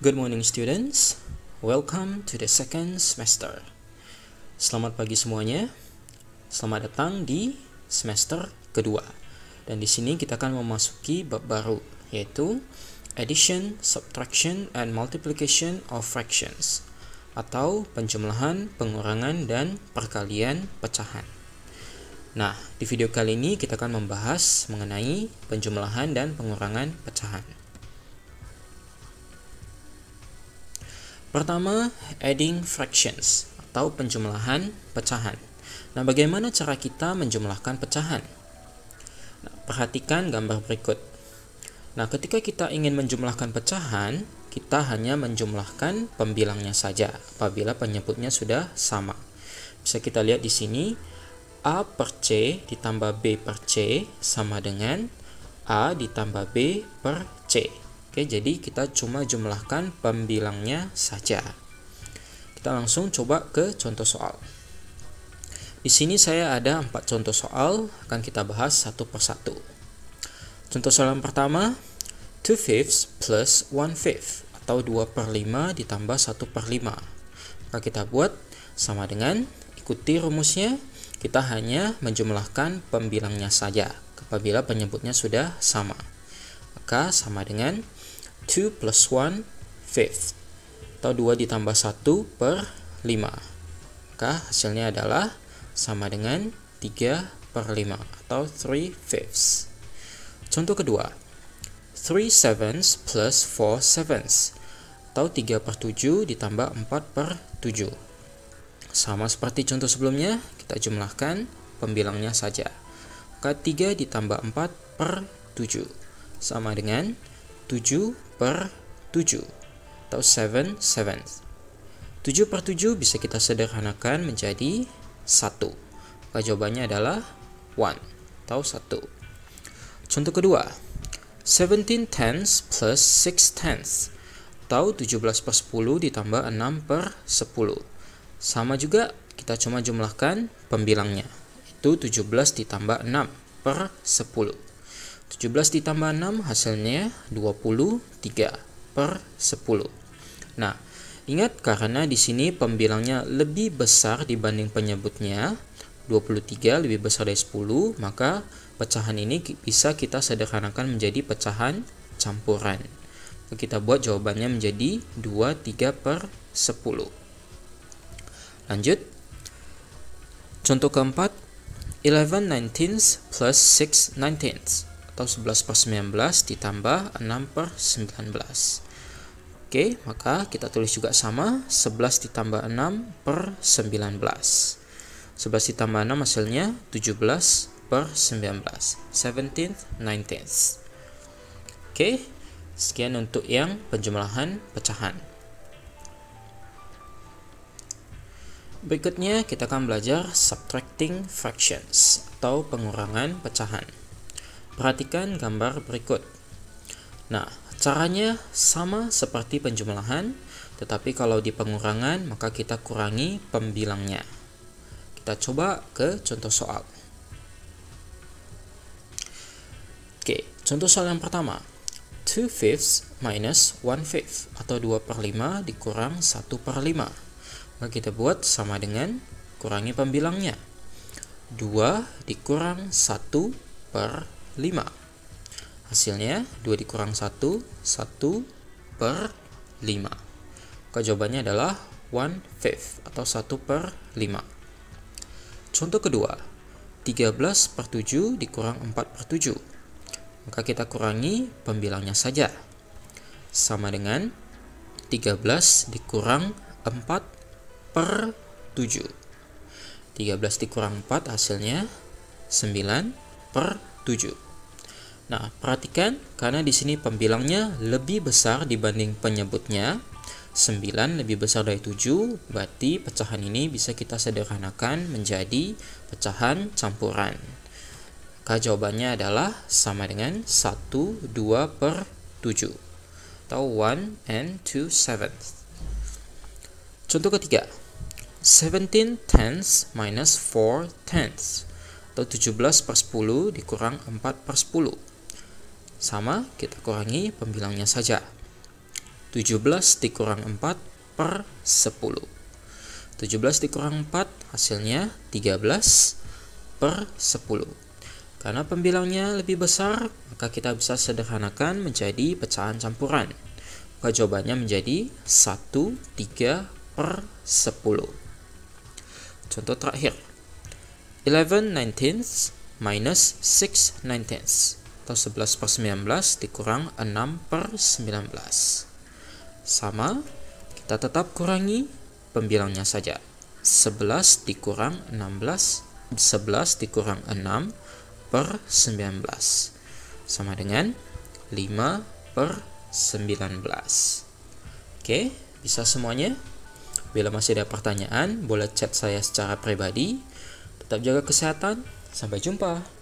Good morning students, welcome to the second semester. Selamat pagi semuanya, selamat datang di semester kedua. Dan di sini kita akan memasuki bab baru, yaitu addition, subtraction, and multiplication of fractions, atau penjumlahan, pengurangan, dan perkalian pecahan. Nah, di video kali ini kita akan membahas mengenai penjumlahan dan pengurangan pecahan. Pertama, adding fractions atau penjumlahan pecahan. Nah, bagaimana cara kita menjumlahkan pecahan? Nah, perhatikan gambar berikut. Nah, ketika kita ingin menjumlahkan pecahan, kita hanya menjumlahkan pembilangnya saja apabila penyebutnya sudah sama. Bisa kita lihat di sini, A per C ditambah B per C sama dengan A ditambah B per C. Oke, jadi kita cuma jumlahkan pembilangnya saja. Kita langsung coba ke contoh soal. Di sini saya ada 4 contoh soal, akan kita bahas satu persatu. Contoh soal yang pertama, 2/5 plus 1/5 atau 2/5 ditambah 1/5. Maka kita buat sama dengan, ikuti rumusnya, kita hanya menjumlahkan pembilangnya saja apabila penyebutnya sudah sama. Maka sama dengan 2 plus 1/5 atau 2 ditambah 1/5. Maka hasilnya adalah sama dengan 3/5 atau 3/5. Contoh kedua, 3/7 plus 4/7 atau 3/7 ditambah 4/7. Sama seperti contoh sebelumnya, kita jumlahkan pembilangnya saja. Maka 3 ditambah 4/7 sama dengan 7/7 atau 7/7. 7/7 bisa kita sederhanakan menjadi 1. Maka jawabannya adalah 1 atau 1. Contoh kedua, 17/10 plus 6/10 atau 17/10 ditambah 6/10. Sama juga, kita cuma jumlahkan pembilangnya, itu 17 ditambah 6/10. 17 ditambah 6 hasilnya 23/10. Nah, ingat karena di sini pembilangnya lebih besar dibanding penyebutnya, 23 lebih besar dari 10, maka pecahan ini bisa kita sederhanakan menjadi pecahan campuran. Kita buat jawabannya menjadi 23/10. Lanjut. Contoh keempat, 11/19 plus 6/19 atau 11/19 ditambah 6/19. Oke, maka kita tulis juga sama, 11 ditambah 6/19. 11 ditambah 6 hasilnya 17/19. 17/19. Oke, sekian untuk yang penjumlahan pecahan. Berikutnya kita akan belajar subtracting fractions atau pengurangan pecahan. Perhatikan gambar berikut. Nah, caranya sama seperti penjumlahan, tetapi kalau di pengurangan maka kita kurangi pembilangnya. Kita coba ke contoh soal. Oke, contoh soal yang pertama. 2/5 minus 1/5 atau 2/5 dikurang 1/5. Maka kita buat sama dengan kurangi pembilangnya. 2 dikurang 1/5. Hasilnya 2 dikurang 1, 1/5. Maka jawabannya adalah 1/5 atau 1/5. Contoh kedua, 13/7 dikurang 4/7. Maka kita kurangi pembilangnya saja. Sama dengan 13 dikurang 4/7. 13 dikurang 4 hasilnya 9/7. Nah, perhatikan karena di sini pembilangnya lebih besar dibanding penyebutnya, 9 lebih besar dari 7, berarti pecahan ini bisa kita sederhanakan menjadi pecahan campuran. Maka jawabannya adalah sama dengan 1/2/7 atau 1/2/7. Contoh ketiga, 17/10 minus 4/10 atau 17/10 dikurang 4/10. Sama, kita kurangi pembilangnya saja. 17 dikurang 4 per 10. 17 dikurang 4 hasilnya 13 per 10. Karena pembilangnya lebih besar, maka kita bisa sederhanakan menjadi pecahan campuran. Maka jawabannya menjadi 1/3 per 10. Contoh terakhir. 11/19 minus 6/19 atau 11 per 19 dikurang 6 per 19. Sama, kita tetap kurangi pembilangnya saja. 11 dikurang 6 per 19 sama dengan 5 per 19. Oke, bisa semuanya? Bila masih ada pertanyaan, boleh chat saya secara pribadi. Tetap jaga kesehatan. Sampai jumpa.